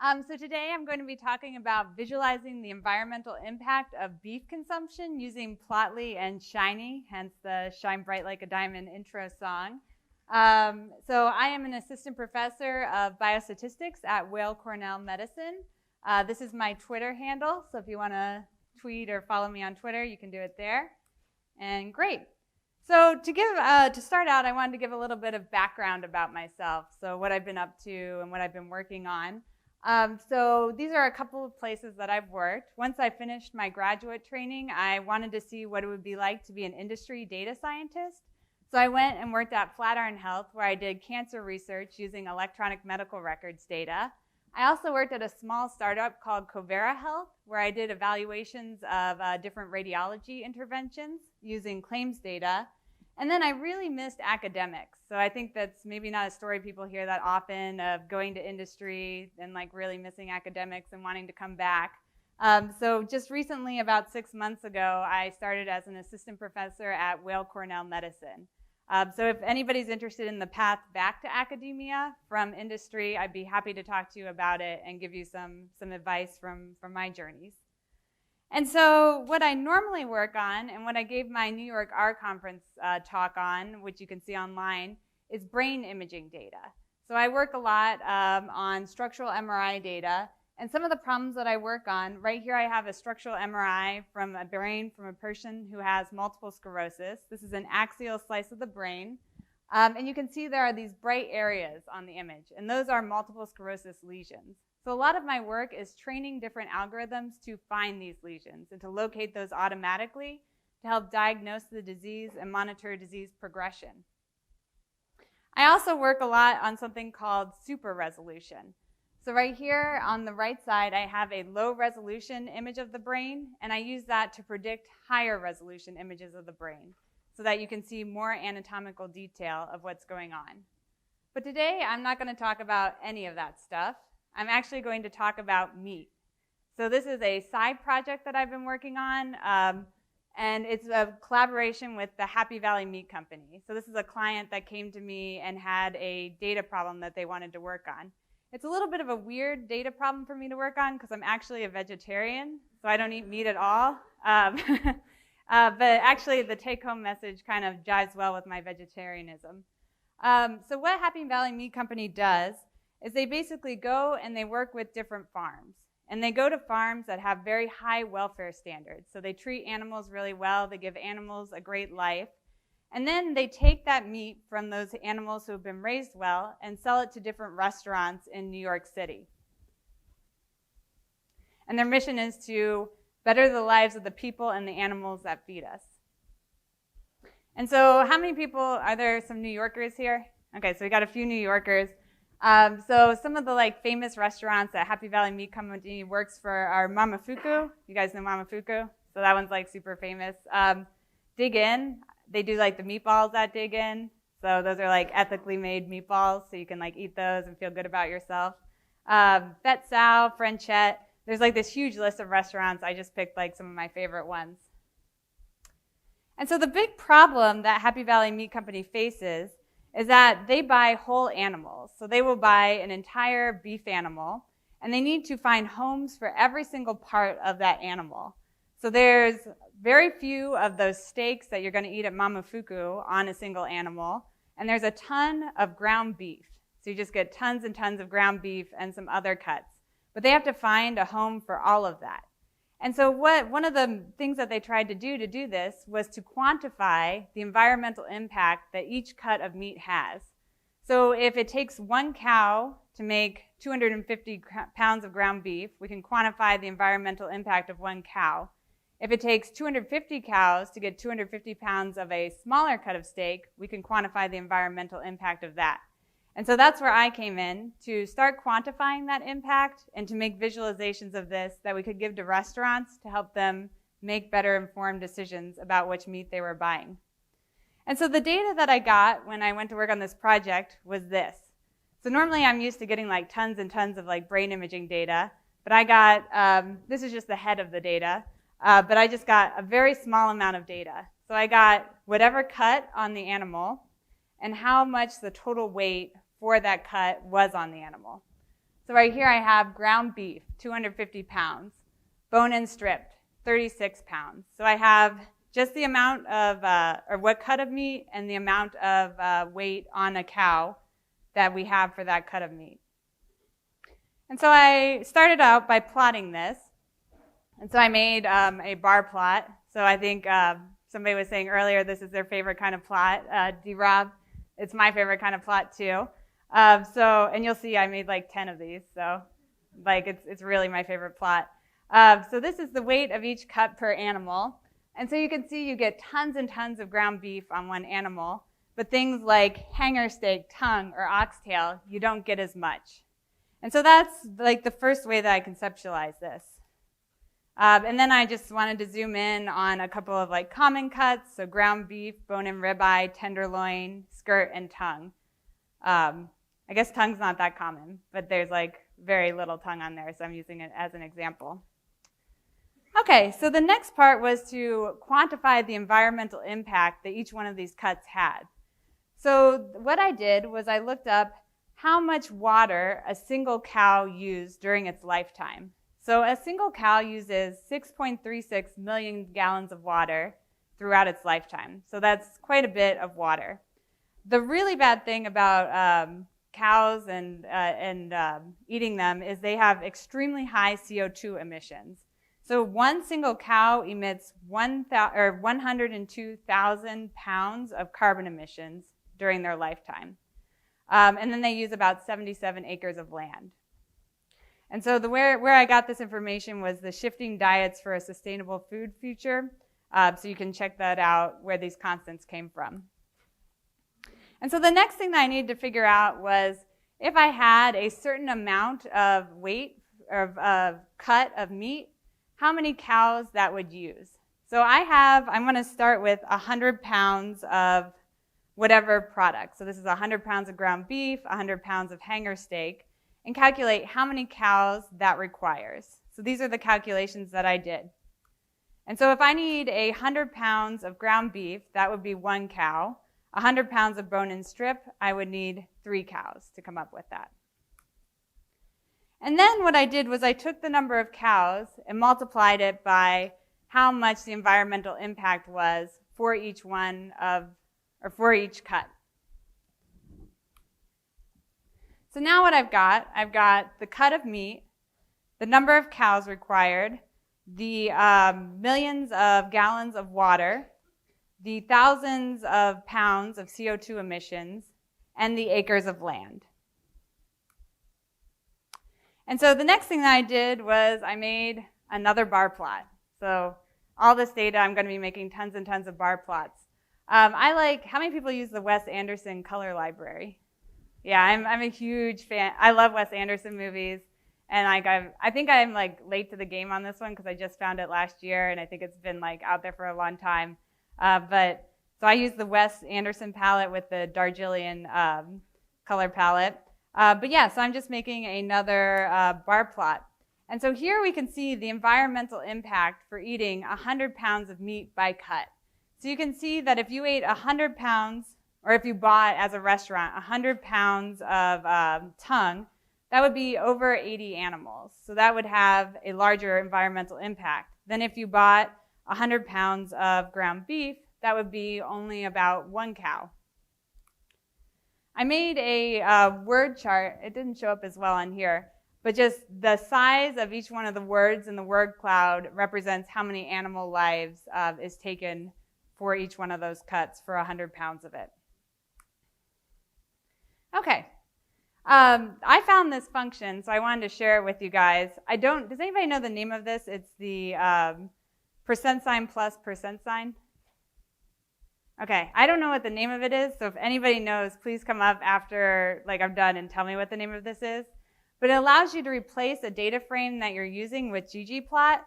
So today I'm going to be talking about visualizing the environmental impact of beef consumption using Plotly and Shiny, hence the Shine Bright Like a Diamond intro song. So I am an assistant professor of biostatistics at Weill Cornell Medicine. This is my Twitter handle, so if you want to tweet or follow me on Twitter, you can do it there. And great. So to start out, I wanted to give a little bit of background about myself, so what I've been up to and what I've been working on. So these are a couple of places that I've worked. Once I finished my graduate training, I wanted to see what it would be like to be an industry data scientist. So I went and worked at Flatiron Health, where I did cancer research using electronic medical records data. I also worked at a small startup called Covera Health, where I did evaluations of different radiology interventions using claims data. And then I really missed academics. So I think that's maybe not a story people hear that often, of going to industry and like really missing academics and wanting to come back. So just recently, about 6 months ago, I started as an assistant professor at Weill Cornell Medicine. So if anybody's interested in the path back to academia from industry, I'd be happy to talk to you about it and give you some advice from my journeys. And so what I normally work on, and what I gave my New York R conference talk on, which you can see online, is brain imaging data. So I work a lot on structural MRI data. And some of the problems that I work on, right here I have a structural MRI from a brain from a person who has multiple sclerosis. This is an axial slice of the brain. And you can see there are these bright areas on the image, and those are multiple sclerosis lesions. So a lot of my work is training different algorithms to find these lesions and to locate those automatically to help diagnose the disease and monitor disease progression. I also work a lot on something called super resolution. So right here on the right side, I have a low resolution image of the brain, and I use that to predict higher resolution images of the brain so that you can see more anatomical detail of what's going on. But today, I'm not going to talk about any of that stuff. I'm actually going to talk about meat. So this is a side project that I've been working on, and it's a collaboration with the Happy Valley Meat Company. So this is a client that came to me and had a data problem that they wanted to work on. It's a little bit of a weird data problem for me to work on because I'm actually a vegetarian, so I don't eat meat at all. But actually, the take-home message kind of jives well with my vegetarianism. So what Happy Valley Meat Company does is they basically go and they work with different farms. And they go to farms that have very high welfare standards. So they treat animals really well. They give animals a great life. And then they take that meat from those animals who have been raised well and sell it to different restaurants in New York City. And their mission is to better the lives of the people and the animals that feed us. And so how many people, are there some New Yorkers here? Okay, so we got a few New Yorkers. So some of the famous restaurants that Happy Valley Meat Company works for are Mamafuku. You guys know Mamafuku? So that one's super famous. Dig In, they do the meatballs at Dig In. So those are ethically made meatballs, so you can eat those and feel good about yourself. Bet Sao, Frenchette. There's this huge list of restaurants. I just picked some of my favorite ones. And so the big problem that Happy Valley Meat Company faces is that they buy whole animals. So they will buy an entire beef animal, and they need to find homes for every single part of that animal. So there's very few of those steaks that you're going to eat at Mamafuku on a single animal, and there's a ton of ground beef. So you just get tons and tons of ground beef and some other cuts. But they have to find a home for all of that. And so one of the things that they tried to do this was to quantify the environmental impact that each cut of meat has. So if it takes one cow to make 250 pounds of ground beef, we can quantify the environmental impact of one cow. If it takes 250 cows to get 250 pounds of a smaller cut of steak, we can quantify the environmental impact of that. And so that's where I came in, to start quantifying that impact and to make visualizations of this that we could give to restaurants to help them make better informed decisions about which meat they were buying. And so the data that I got when I went to work on this project was this. So normally I'm used to getting tons and tons of brain imaging data, but I got, this is just the head of the data, but I just got a very small amount of data. So I got whatever cut on the animal and how much the total weight for that cut was on the animal. So right here I have ground beef, 250 pounds, bone-in stripped, 36 pounds. So I have just the amount of, or what cut of meat and the amount of weight on a cow that we have for that cut of meat. And so I started out by plotting this. And so I made a bar plot. So I think somebody was saying earlier this is their favorite kind of plot. D-Rob, it's my favorite kind of plot too. And you'll see I made like 10 of these. So like it's really my favorite plot. So this is the weight of each cut per animal. And so you can see you get tons and tons of ground beef on one animal. But things like hanger steak, tongue, or oxtail, you don't get as much. And so that's like the first way that I conceptualize this. And then I just wanted to zoom in on a couple of like common cuts, so ground beef, bone-in ribeye, tenderloin, skirt, and tongue. I guess tongue's not that common, but there's like very little tongue on there, so I'm using it as an example. Okay, so the next part was to quantify the environmental impact that each one of these cuts had. So what I did was I looked up how much water a single cow used during its lifetime. So a single cow uses 6.36 million gallons of water throughout its lifetime. So that's quite a bit of water. The really bad thing about cows and eating them is they have extremely high CO2 emissions. So one single cow emits 102,000 pounds of carbon emissions during their lifetime. And then they use about 77 acres of land. And so where I got this information was the Shifting Diets for a Sustainable Food Future. So you can check that out where these constants came from. And so the next thing that I needed to figure out was if I had a certain amount of weight of cut of meat, how many cows that would use. So I'm going to start with 100 pounds of whatever product. So this is 100 pounds of ground beef, 100 pounds of hanger steak, and calculate how many cows that requires. So these are the calculations that I did. And so if I need 100 pounds of ground beef, that would be 1 cow. 100 pounds of bone-in strip, I would need 3 cows to come up with that. And then what I did was I took the number of cows and multiplied it by how much the environmental impact was for each for each cut. So now what I've got the cut of meat, the number of cows required, the millions of gallons of water, the thousands of pounds of CO2 emissions, and the acres of land. And so the next thing that I did was I made another bar plot. So all this data, I'm going to be making tons and tons of bar plots. How many people use the Wes Anderson color library? Yeah, I'm a huge fan. I love Wes Anderson movies. And I think I'm like late to the game on this one because I just found it last year and I think it's been like out there for a long time. So I use the Wes Anderson palette with the Darjeeling color palette. So I'm just making another bar plot. And so here we can see the environmental impact for eating 100 pounds of meat by cut. So you can see that if you ate 100 pounds, or if you bought as a restaurant 100 pounds of tongue, that would be over 80 animals. So that would have a larger environmental impact than if you bought 100 pounds of ground beef, that would be only about 1 cow. I made a word chart. It didn't show up as well on here, but just the size of each one of the words in the word cloud represents how many animal lives is taken for each one of those cuts for 100 pounds of it. Okay. I found this function, so I wanted to share it with you guys. Does anybody know the name of this? It's the percent sign plus percent sign. Okay, I don't know what the name of it is, so if anybody knows, please come up after I'm done and tell me what the name of this is. But it allows you to replace a data frame that you're using with ggplot.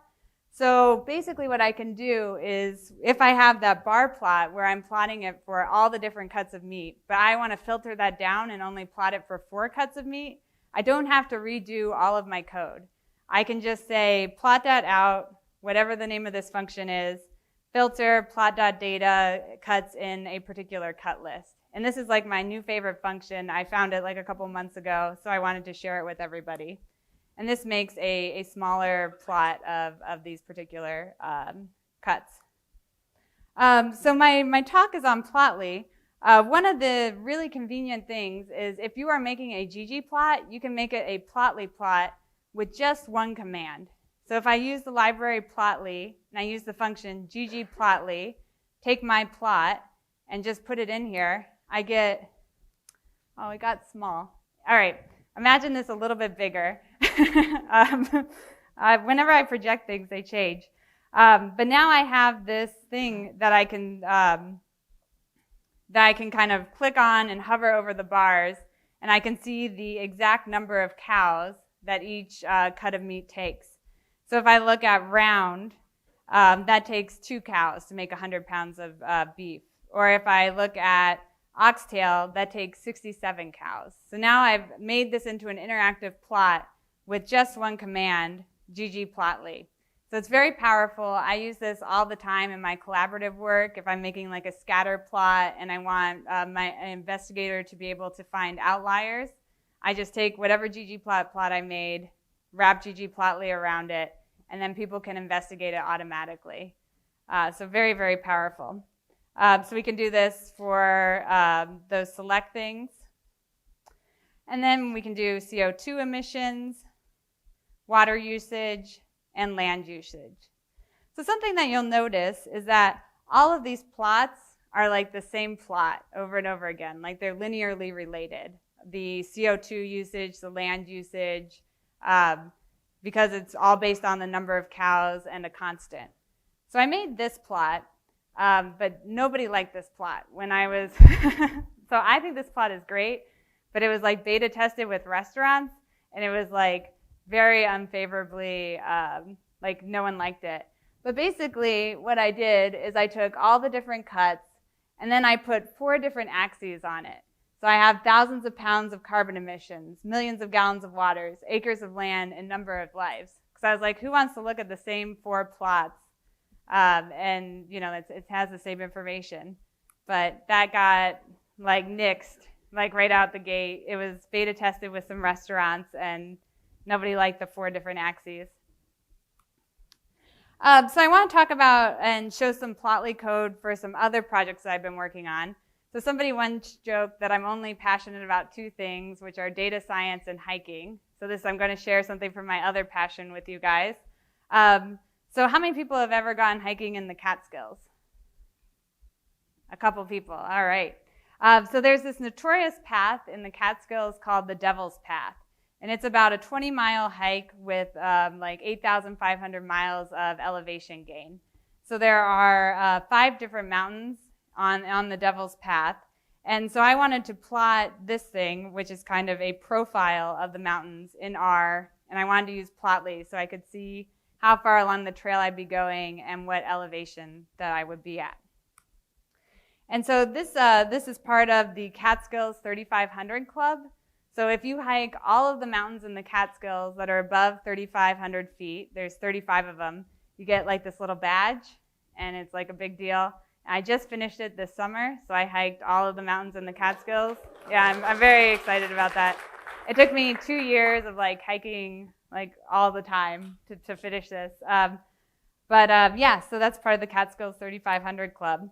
So basically what I can do is, if I have that bar plot where I'm plotting it for all the different cuts of meat, but I want to filter that down and only plot it for 4 cuts of meat, I don't have to redo all of my code. I can just say, plot that out, whatever the name of this function is, filter plot.data cuts in a particular cut list. And this is like my new favorite function. I found it like a couple months ago, so I wanted to share it with everybody. And this makes a smaller plot of these particular cuts. So my talk is on Plotly. One of the really convenient things is if you are making a ggplot, you can make it a Plotly plot with just one command. So if I use the library Plotly, and I use the function ggplotly, take my plot, and just put it in here, I get, oh, it got small. All right, imagine this a little bit bigger. Whenever I project things, they change. But now I have this thing that I can kind of click on and hover over the bars, and I can see the exact number of cows that each cut of meat takes. So if I look at round, that takes 2 cows to make 100 pounds of beef. Or if I look at oxtail, that takes 67 cows. So now I've made this into an interactive plot with just one command, ggplotly. So it's very powerful. I use this all the time in my collaborative work. If I'm making like a scatter plot and I want my investigator to be able to find outliers, I just take whatever ggplot plot I made, wrap ggplotly around it, and then people can investigate it automatically. So very, very powerful. So we can do this for those select things. And then we can do CO2 emissions, water usage, and land usage. So something that you'll notice is that all of these plots are like the same plot over and over again, like they're linearly related. The CO2 usage, the land usage, because it's all based on the number of cows and a constant. So I made this plot, but nobody liked this plot when I was, so I think this plot is great, but it was like beta tested with restaurants, and it was like very unfavorably, like no one liked it. But basically what I did is I took all the different cuts, and then I put 4 different axes on it. So I have thousands of pounds of carbon emissions, millions of gallons of waters, acres of land, and number of lives. Because I was like, who wants to look at the same 4 plots? And you know, it has the same information. But that got like nixed, like right out the gate. It was beta tested with some restaurants, and nobody liked the 4 different axes. So I want to talk about and show some Plotly code for some other projects that I've been working on. So somebody once joked that I'm only passionate about 2 things, which are data science and hiking. So I'm going to share something from my other passion with you guys. So how many people have ever gone hiking in the Catskills? A couple people, all right. So there's this notorious path in the Catskills called the Devil's Path. And it's about a 20-mile hike with like 8,500 miles of elevation gain. So there are 5 different mountains on the Devil's Path. And so I wanted to plot this thing, which is kind of a profile of the mountains in R. And I wanted to use Plotly so I could see how far along the trail I'd be going and what elevation that I would be at. And so this is part of the Catskills 3500 Club. So if you hike all of the mountains in the Catskills that are above 3,500 feet, there's 35 of them, you get like this little badge, and it's like a big deal. I just finished it this summer, so I hiked all of the mountains in the Catskills. Yeah, I'm very excited about that. It took me 2 years of like hiking like all the time to finish this. Yeah, so that's part of the Catskills 3500 Club.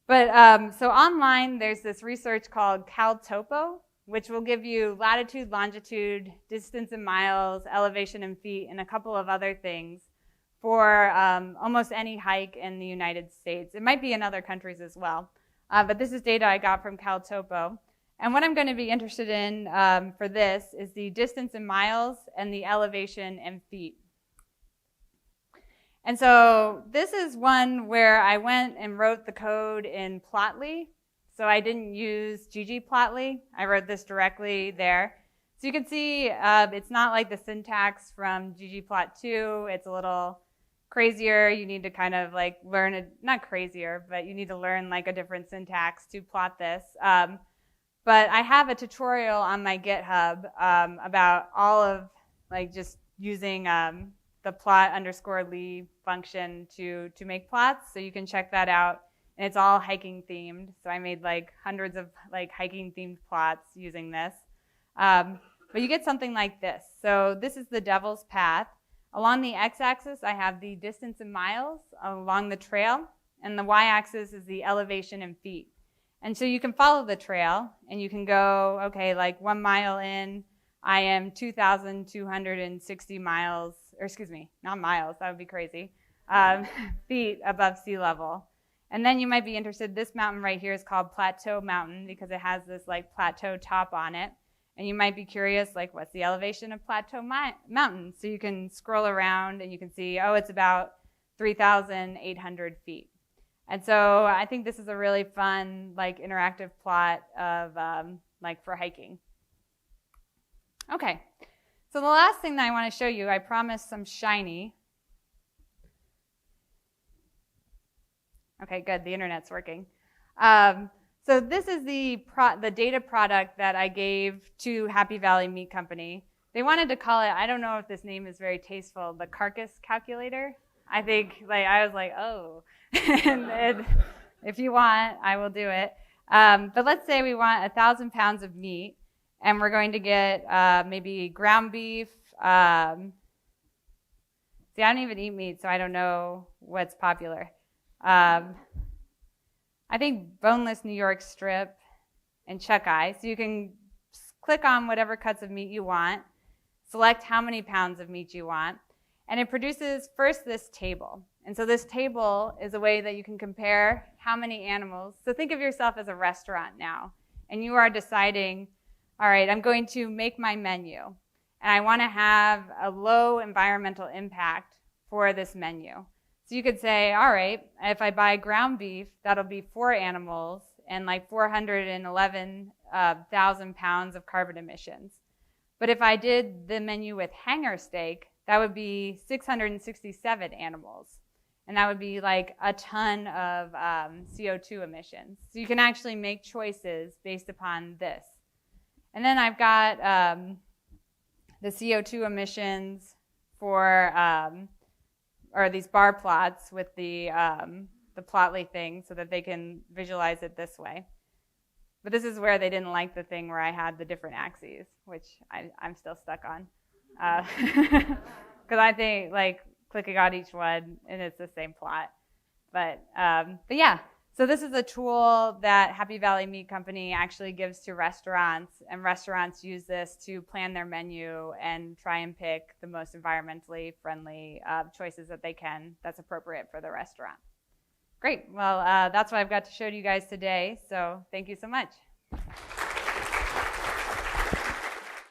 But so online, there's this research called CalTopo, which will give you latitude, longitude, distance in miles, elevation in feet, and a couple of other things for almost any hike in the United States. It might be in other countries as well. But this is data I got from CalTopo. And what I'm going to be interested in for this is the distance in miles and the elevation in feet. And so this is one where I went and wrote the code in Plotly. So I didn't use ggplotly. I wrote this directly there. So you can see it's not like the syntax from ggplot2. It's a little crazier. You need to kind of like learn, not crazier, but you need to learn like a different syntax to plot this. But I have a tutorial on my GitHub about all of like just using the the plot_lee function to make plots, so you can check that out. And it's all hiking themed, so I made like hundreds of like hiking themed plots using this. But you get something like this. So this is the Devil's Path. Along the x-axis, I have the distance in miles along the trail, and the y-axis is the elevation in feet. And so you can follow the trail, and you can go, okay, like 1 mile in, I am 2,260 miles, or excuse me, not miles, that would be crazy, feet above sea level. And then you might be interested, this mountain right here is called Plateau Mountain because it has this like plateau top on it. And you might be curious, like, what's the elevation of Plateau Mountain? So you can scroll around and you can see, oh, it's about 3,800 feet. And so I think this is a really fun, like, interactive plot of, like, for hiking. Okay, so the last thing that I want to show you, I promised some shiny. Okay, good, the internet's working. So this is the data product that I gave to Happy Valley Meat Company. They wanted to call it, I don't know if this name is very tasteful, the carcass calculator. I think, like, I was like, oh, and if you want, I will do it. But let's say we want 1,000 pounds of meat, and we're going to get maybe ground beef. See, I don't even eat meat, so I don't know what's popular. I think boneless New York strip and chuck eye. So you can click on whatever cuts of meat you want, select how many pounds of meat you want, and it produces first this table. And so this table is a way that you can compare how many animals. So think of yourself as a restaurant now, and you are deciding, all right, I'm going to make my menu, and I want to have a low environmental impact for this menu. So you could say, all right, if I buy ground beef, that'll be 4 animals and like 411,000 pounds of carbon emissions. But if I did the menu with hanger steak, that would be 667 animals. And that would be like a ton of CO2 emissions. So you can actually make choices based upon this. And then I've got the CO2 emissions for or these bar plots with the Plotly thing so that they can visualize it this way. But this is where they didn't like the thing where I had the different axes, which I'm still stuck on. Because I think, like, clicking on each one, and it's the same plot. But yeah, so this is a tool that Happy Valley Meat Company actually gives to restaurants, and restaurants use this to plan their menu and try and pick the most environmentally friendly choices that they can that's appropriate for the restaurant. Great. Well, that's what I've got to show you guys today, so thank you so much.